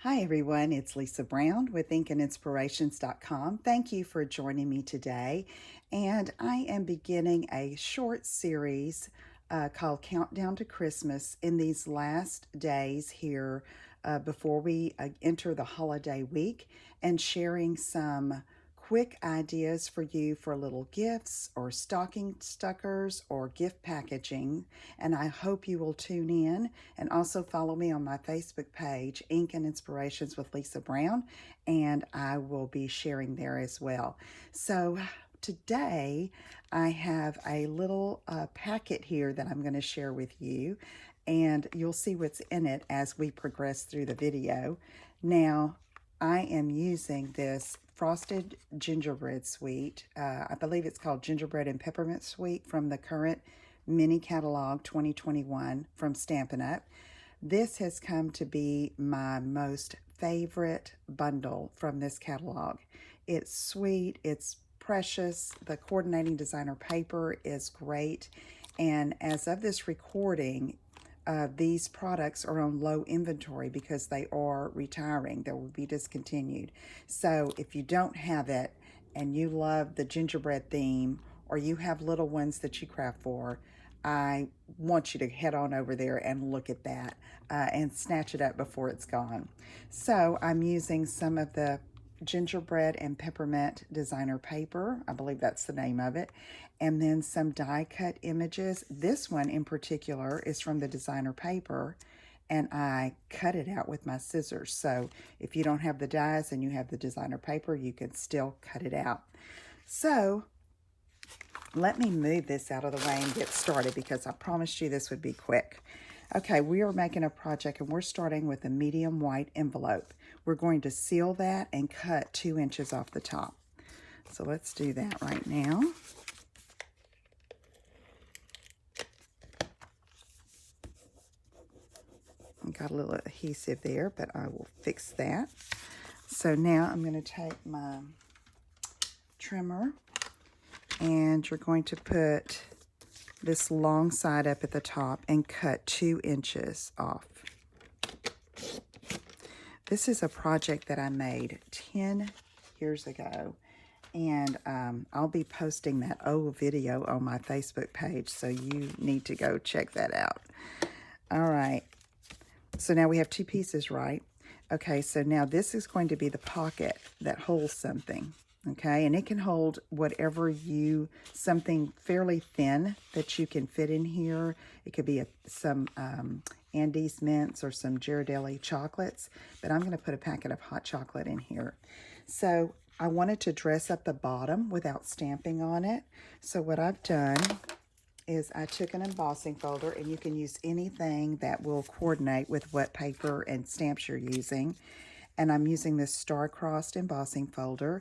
Hi everyone, it's Lisa Brown with InkandInspirations.com. Thank you for joining me today. And I am beginning a short series called Countdown to Christmas in these last days here before we enter the holiday week, and sharing some quick ideas for you for little gifts or stocking stuckers or gift packaging. And I hope you will tune in and also follow me on my Facebook page, Ink and Inspirations with Lisa Brown, and I will be sharing there as well. So today I have a little packet here that I'm going to share with you, and you'll see what's in it as we progress through the video. Now, I am using this frosted gingerbread sweet. I believe it's called Gingerbread and Peppermint Sweet from the current mini catalog 2021 from Stampin'. This has come to be my most favorite bundle from this catalog. It's sweet, it's precious, the coordinating designer paper is great, and as of this recording, these products are on low inventory because they are retiring. They will be discontinued. So if you don't have it and you love the gingerbread theme, or you have little ones that you craft for, I want you to head on over there and look at that and snatch it up before it's gone. So I'm using some of the gingerbread and peppermint designer paper. I believe that's the name of it. And then some die cut images. This one in particular is from the designer paper, and I cut it out with my scissors. So if you don't have the dies and you have the designer paper, you can still cut it out. So let me move this out of the way and get started, because I promised you this would be quick. Okay, we are making a project and we're starting with a medium white envelope. We're going to seal that and cut 2 inches off the top. So let's do that right now. Got a little adhesive there, but I will fix that. So now I'm going to take my trimmer, and you're going to put this long side up at the top and cut 2 inches off. This is a project that I made 10 years ago, and I'll be posting that old video on my Facebook page, so you need to go check that out. All right, so now we have 2 pieces, right? Okay, so now this is going to be the pocket that holds something. Okay, and it can hold whatever something fairly thin that you can fit in here. It could be some Andes mints or some Ghirardelli chocolates, but I'm going to put a packet of hot chocolate in here. So I wanted to dress up the bottom without stamping on it. So what I've done is I took an embossing folder, and you can use anything that will coordinate with what paper and stamps you're using. And I'm using this star-crossed embossing folder.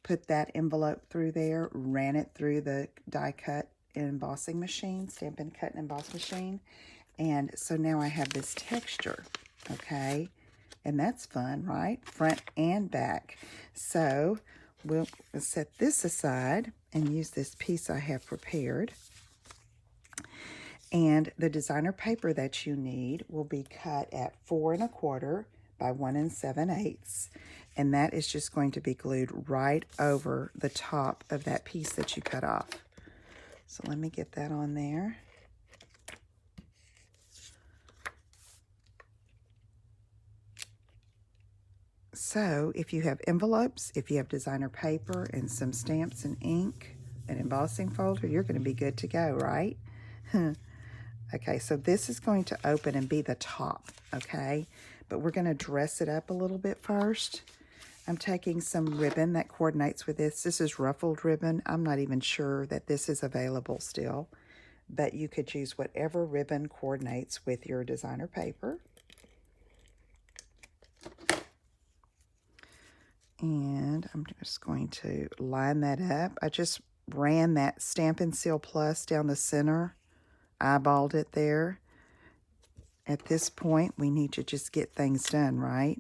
Put that envelope through there, ran it through the die cut embossing machine, Stampin' Cut and Emboss machine. And so now I have this texture, okay? And that's fun, right? Front and back. So we'll set this aside and use this piece I have prepared. And the designer paper that you need will be cut at 4 1/4 by 1 7/8. And that is just going to be glued right over the top of that piece that you cut off. So let me get that on there. So if you have envelopes, if you have designer paper and some stamps and ink, an embossing folder, you're going to be good to go, right? Okay, so this is going to open and be the top, okay? But we're going to dress it up a little bit first. I'm taking some ribbon that coordinates with this. This is ruffled ribbon. I'm not even sure that this is available still, but you could use whatever ribbon coordinates with your designer paper. And I'm just going to line that up. I just ran that Stampin' Seal Plus down the center, eyeballed it there. At this point, we need to just get things done, right?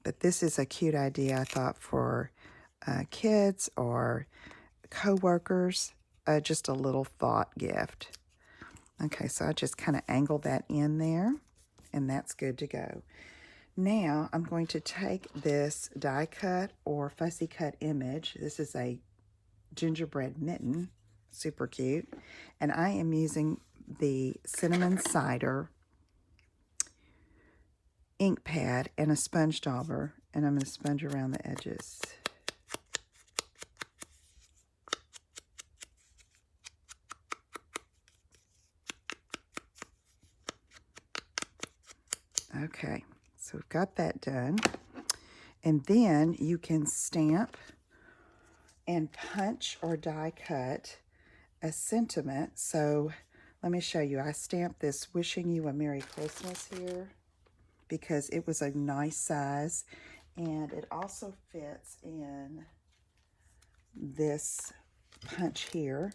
But this is a cute idea, I thought, for kids or co-workers, just a little thought gift. Okay, so I just kind of angled that in there, and that's good to go. Now I'm going to take this die cut or fussy cut image. This is a gingerbread mitten, super cute, and I am using the cinnamon cider ink pad and a sponge dauber, and I'm going to sponge around the edges. Okay, so we've got that done. And then you can stamp and punch or die cut a sentiment. So let me show you. I stamped this "Wishing You a Merry Christmas" here because it was a nice size, and it also fits in this punch here.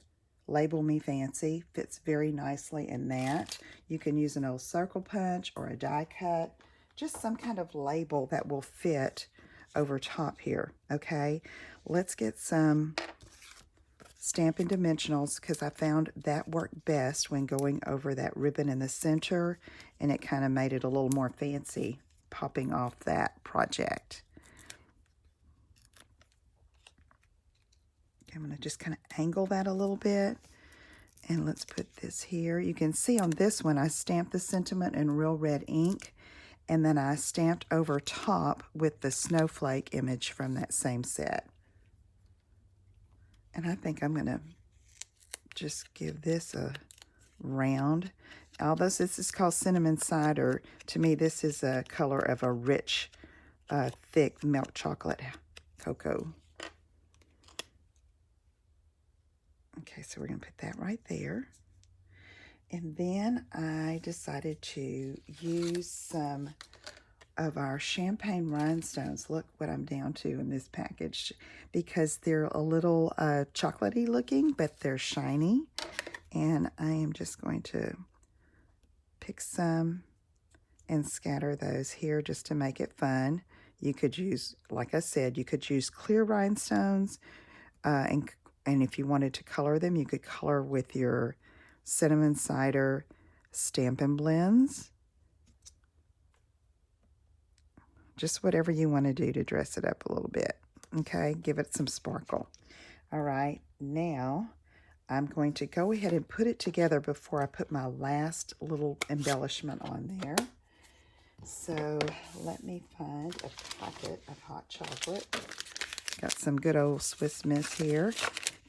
Label Me Fancy fits very nicely in that. You can use an old circle punch or a die cut, just some kind of label that will fit over top here. Okay, let's get some Stampin' Dimensionals because I found that worked best when going over that ribbon in the center, and it kind of made it a little more fancy popping off that project. I'm going to just kind of angle that a little bit, and let's put this here. You can see on this one I stamped the sentiment in real red ink, and then I stamped over top with the snowflake image from that same set. And I think I'm going to just give this a round. Although this is called cinnamon cider, to me this is a color of a rich, thick milk chocolate cocoa. Okay, so we're going to put that right there. And then I decided to use some of our champagne rhinestones. Look what I'm down to in this package, because they're a little chocolatey looking, but they're shiny. And I am just going to pick some and scatter those here just to make it fun. You could use, like I said, you could use clear rhinestones, and if you wanted to color them, you could color with your cinnamon cider Stampin' blends. Just whatever you want to do to dress it up a little bit. Okay, give it some sparkle. All right, now I'm going to go ahead and put it together before I put my last little embellishment on there. So let me find a packet of hot chocolate. Got some good old Swiss Miss here.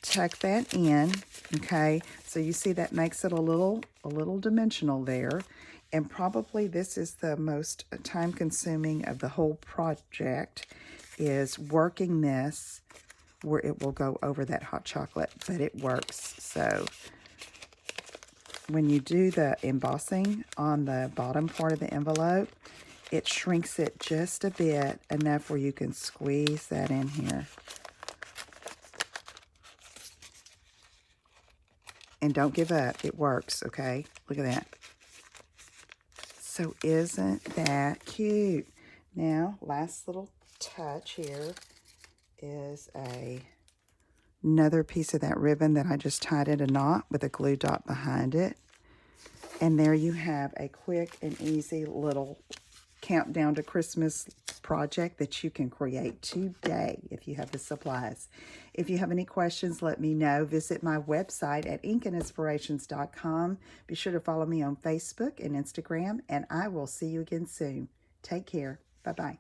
Tuck that in, okay? So you see that makes it a little dimensional there. And probably this is the most time-consuming of the whole project, is working this where it will go over that hot chocolate, but it works. So when you do the embossing on the bottom part of the envelope, it shrinks it just a bit, enough where you can squeeze that in here. And don't give up. It works, okay? Look at that. So isn't that cute? Now, last little touch here is another piece of that ribbon that I just tied in a knot with a glue dot behind it. And there you have a quick and easy little countdown to Christmas project that you can create today if you have the supplies. If you have any questions, let me know. Visit my website at inkinspirations.com. Be sure to follow me on Facebook and Instagram, and I will see you again soon. Take care. Bye-bye.